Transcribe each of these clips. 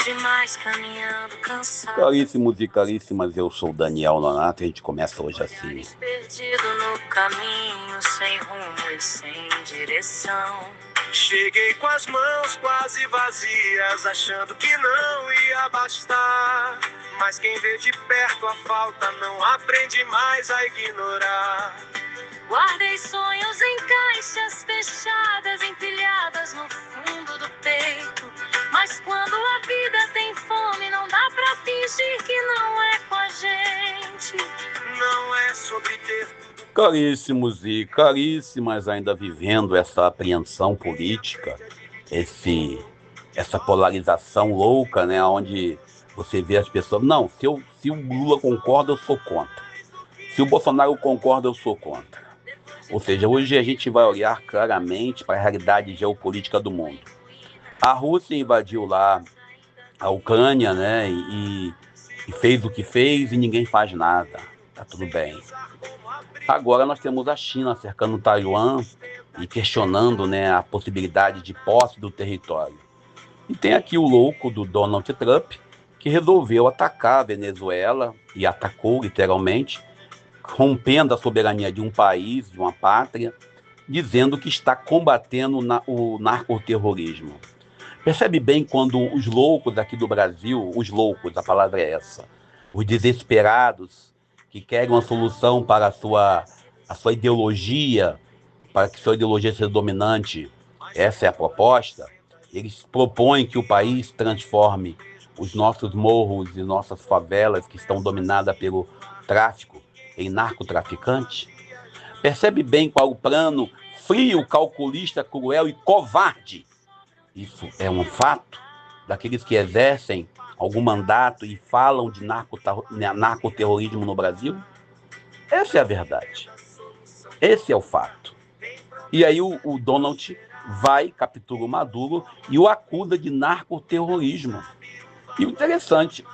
demais caminhando cansado. Caríssimos e caríssimas, eu sou Daniel Nonato e a gente começa hoje assim. Perdido no caminho, sem rumo e sem direção. Cheguei com as mãos quase vazias, achando que não ia bastar. Mas quem vê de perto a falta não aprende mais a ignorar. Guardei sonhos em caixas fechadas, empilhadas no fundo do peito. Mas quando a vida tem fome, não dá pra fingir que não é com a gente. Não é sobre ter. Caríssimos e caríssimas, ainda vivendo essa apreensão política, essa polarização louca, né, onde você vê as pessoas, não, se o Lula concorda, eu sou contra. Se o Bolsonaro concorda, eu sou contra. Ou seja, hoje a gente vai olhar claramente para a realidade geopolítica do mundo. A Rússia invadiu lá a Ucrânia, né, e fez o que fez e ninguém faz nada. Tá tudo bem. Agora nós temos a China cercando Taiwan e questionando, né, a possibilidade de posse do território. E tem aqui o louco do Donald Trump, que resolveu atacar a Venezuela, e atacou literalmente, rompendo a soberania de um país, de uma pátria, dizendo que está combatendo o narcoterrorismo. Percebe bem quando os loucos aqui do Brasil, os loucos, a palavra é essa, os desesperados, que querem uma solução para a sua ideologia, para que sua ideologia seja dominante, essa é a proposta, eles propõem que o país transforme os nossos morros e nossas favelas, que estão dominadas pelo tráfico, em narcotraficante. Percebe bem qual o plano frio, calculista, cruel e covarde. Isso é um fato daqueles que exercem algum mandato e falam de narcoterrorismo no Brasil. Essa é a verdade. Esse é o fato. E aí o Donald vai, captura o Maduro e o acusa de narcoterrorismo. E o interessante,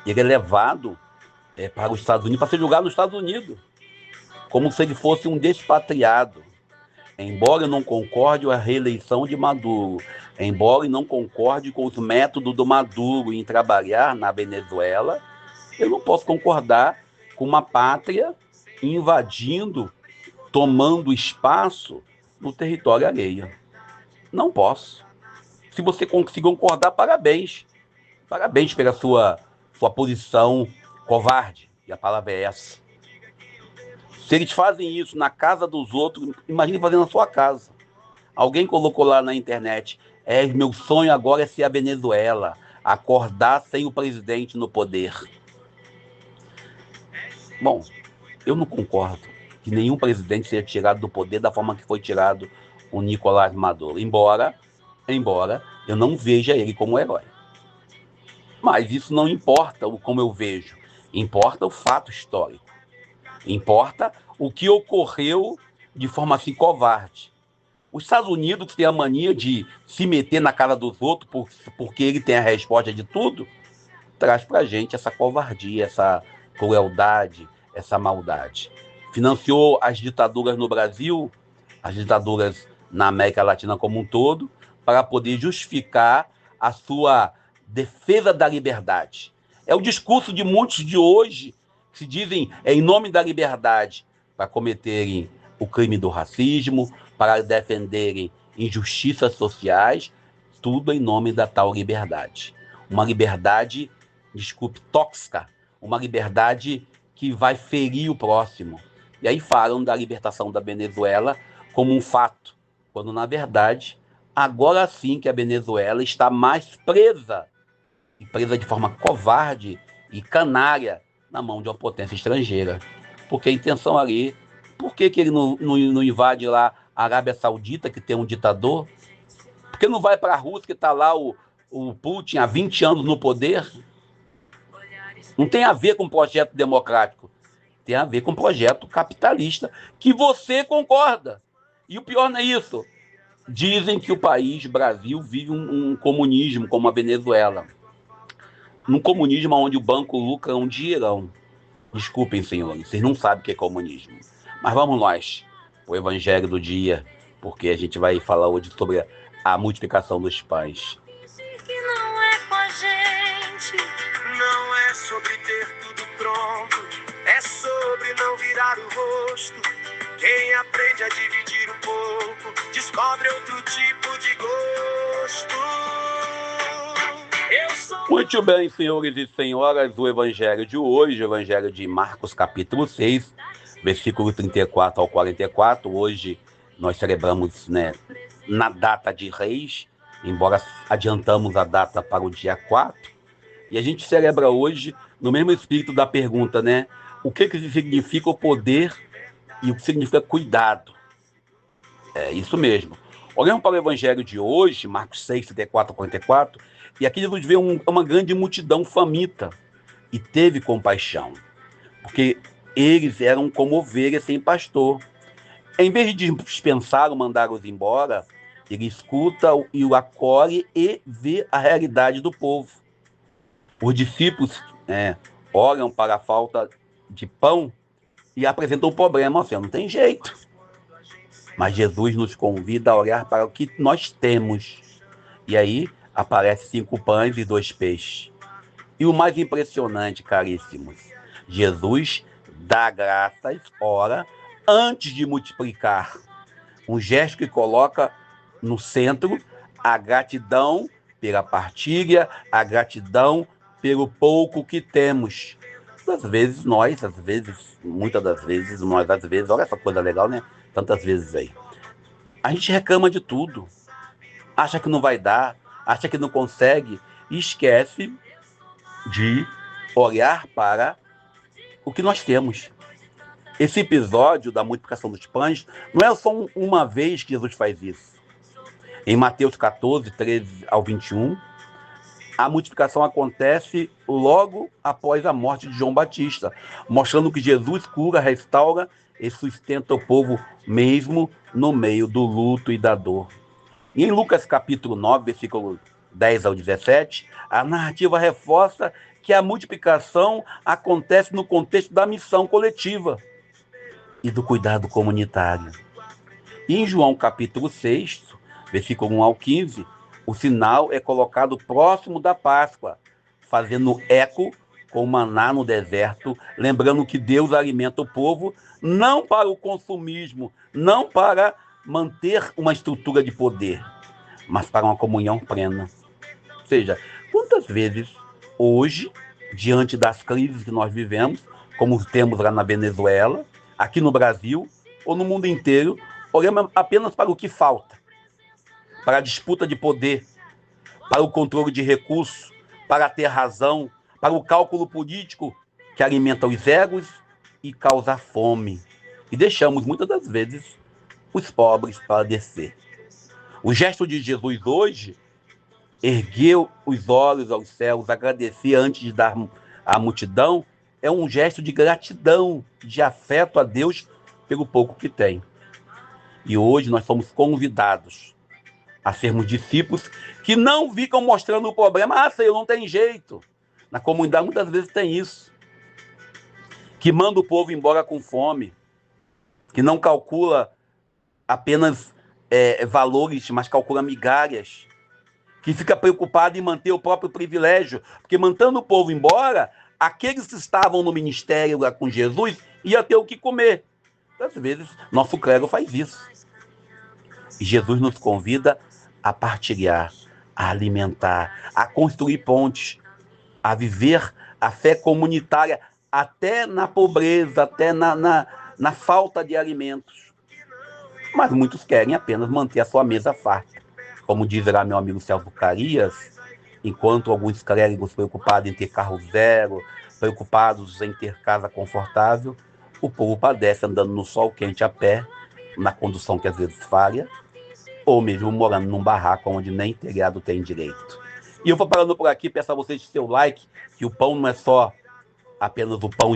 ele é levado para os Estados Unidos, para ser julgado nos Estados Unidos, como se ele fosse um despatriado. Embora eu não concorde com a reeleição de Maduro, embora eu não concorde com os métodos do Maduro em trabalhar na Venezuela, eu não posso concordar com uma pátria invadindo, tomando espaço no território alheio. Não posso. Se você conseguir concordar, parabéns. Parabéns pela sua posição covarde. E a palavra é essa. Se eles fazem isso na casa dos outros, imagine fazendo na sua casa. Alguém colocou lá na internet, meu sonho agora é ser a Venezuela, acordar sem o presidente no poder. Bom, eu não concordo que nenhum presidente seja tirado do poder da forma que foi tirado o Nicolás Maduro, embora eu não veja ele como herói. Mas isso não importa como eu vejo, importa o fato histórico. Importa o que ocorreu de forma assim covarde. Os Estados Unidos têm a mania de se meter na cara dos outros porque ele tem a resposta de tudo, traz pra gente essa covardia, essa crueldade, essa maldade. Financiou as ditaduras no Brasil, as ditaduras na América Latina como um todo, para poder justificar a sua defesa da liberdade. É o discurso de muitos de hoje que se dizem em nome da liberdade para cometerem o crime do racismo, para defenderem injustiças sociais, tudo em nome da tal liberdade. Uma liberdade, desculpe, tóxica, uma liberdade que vai ferir o próximo. E aí falam da libertação da Venezuela como um fato, quando na verdade, agora sim que a Venezuela está mais presa, e presa de forma covarde e canária, na mão de uma potência estrangeira. Porque a intenção ali, por que ele não invade lá a Arábia Saudita, que tem um ditador? Por que não vai para a Rússia, que está lá o Putin há 20 anos no poder? Não tem a ver com projeto democrático, tem a ver com projeto capitalista, que você concorda. E o pior não é isso. Dizem que o país, Brasil, vive um comunismo como a Venezuela. Num comunismo onde o banco lucra um dinheirão. Desculpem, senhores, vocês não sabem o que é comunismo. Mas vamos nós, o evangelho do dia, porque a gente vai falar hoje sobre a multiplicação dos pães. Que não é com a gente. mente. Não é sobre ter tudo pronto, é sobre não virar o rosto. Quem aprende a dividir um pouco, descobre outro tipo de gosto. Eu sou... Muito bem, senhores e senhoras, o evangelho de hoje, o evangelho de Marcos, capítulo 6, versículo 34 ao 44. Hoje nós celebramos, na data de Reis, embora adiantamos a data para o dia 4. E a gente celebra hoje no mesmo espírito da pergunta, o que significa o poder e o que significa cuidado. É isso mesmo. Olhamos para o evangelho de hoje, Marcos 6, 34 ao 44, e aqui Jesus vê uma grande multidão faminta e teve compaixão, porque eles eram como ovelhas sem pastor. Em vez de dispensar ou mandar-os embora, ele escuta e o acolhe e vê a realidade do povo. Os discípulos olham para a falta de pão e apresentam o problema, não tem jeito. Mas Jesus nos convida a olhar para o que nós temos. E aí aparece 5 pães e 2 peixes. E o mais impressionante, caríssimos, Jesus dá graças, ora, antes de multiplicar. Um gesto que coloca no centro a gratidão pela partilha, a gratidão pelo pouco que temos. Muitas das vezes, olha essa coisa legal, tantas vezes aí. A gente reclama de tudo, acha que não vai dar, acha que não consegue e esquece de olhar para o que nós temos. Esse episódio da multiplicação dos pães não é só uma vez que Jesus faz isso. Em Mateus 14, 13 ao 21, a multiplicação acontece logo após a morte de João Batista, mostrando que Jesus cura, restaura e sustenta o povo mesmo no meio do luto e da dor. E em Lucas capítulo 9, versículo 10 ao 17, a narrativa reforça que a multiplicação acontece no contexto da missão coletiva e do cuidado comunitário. E em João capítulo 6, versículo 1 ao 15, o sinal é colocado próximo da Páscoa, fazendo eco com o maná no deserto, lembrando que Deus alimenta o povo não para o consumismo, não para manter uma estrutura de poder, mas para uma comunhão plena. Ou seja, quantas vezes hoje, diante das crises que nós vivemos, como temos lá na Venezuela, aqui no Brasil ou no mundo inteiro, olhamos apenas para o que falta, para a disputa de poder, para o controle de recursos, para ter razão, para o cálculo político que alimenta os egos e causa fome. E deixamos, muitas das vezes, os pobres padecer. O gesto de Jesus hoje, erguer os olhos aos céus, agradecer antes de dar à multidão, é um gesto de gratidão, de afeto a Deus pelo pouco que tem. E hoje nós somos convidados a sermos discípulos que não ficam mostrando o problema. Senhor, não tem jeito. Na comunidade muitas vezes tem isso. Que manda o povo embora com fome. Que não calcula apenas valores, mas calcula migalhas. Que fica preocupado em manter o próprio privilégio. Porque mandando o povo embora, aqueles que estavam no ministério lá com Jesus iam ter o que comer. Às vezes, nosso clero faz isso. E Jesus nos convida a partilhar, a alimentar, a construir pontes, a viver a fé comunitária, até na pobreza, até na falta de alimentos. Mas muitos querem apenas manter a sua mesa farta. Como diz lá meu amigo Celso Carias, enquanto alguns clérigos preocupados em ter carro zero, preocupados em ter casa confortável, o povo padece andando no sol quente a pé, na condução que às vezes falha, ou mesmo morando num barraco onde nem telhado tem direito. E eu vou parando por aqui, peço a vocês seu like, que o pão não é só apenas o pão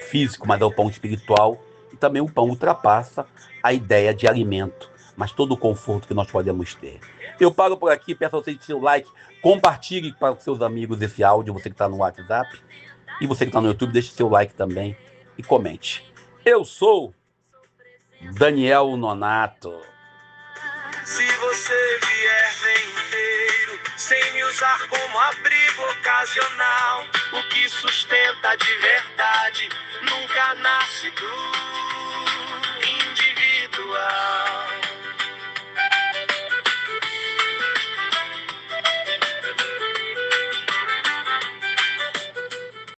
físico, mas é o pão espiritual, e também o pão ultrapassa a ideia de alimento, mas todo o conforto que nós podemos ter. Eu paro por aqui, peço a vocês seu like, compartilhe para os seus amigos esse áudio, você que está no WhatsApp, e você que está no YouTube, deixe seu like também e comente. Eu sou Daniel Nonato. Se você vier, vem inteiro. sem me usar como abrigo ocasional. O que sustenta de verdade nunca nasce do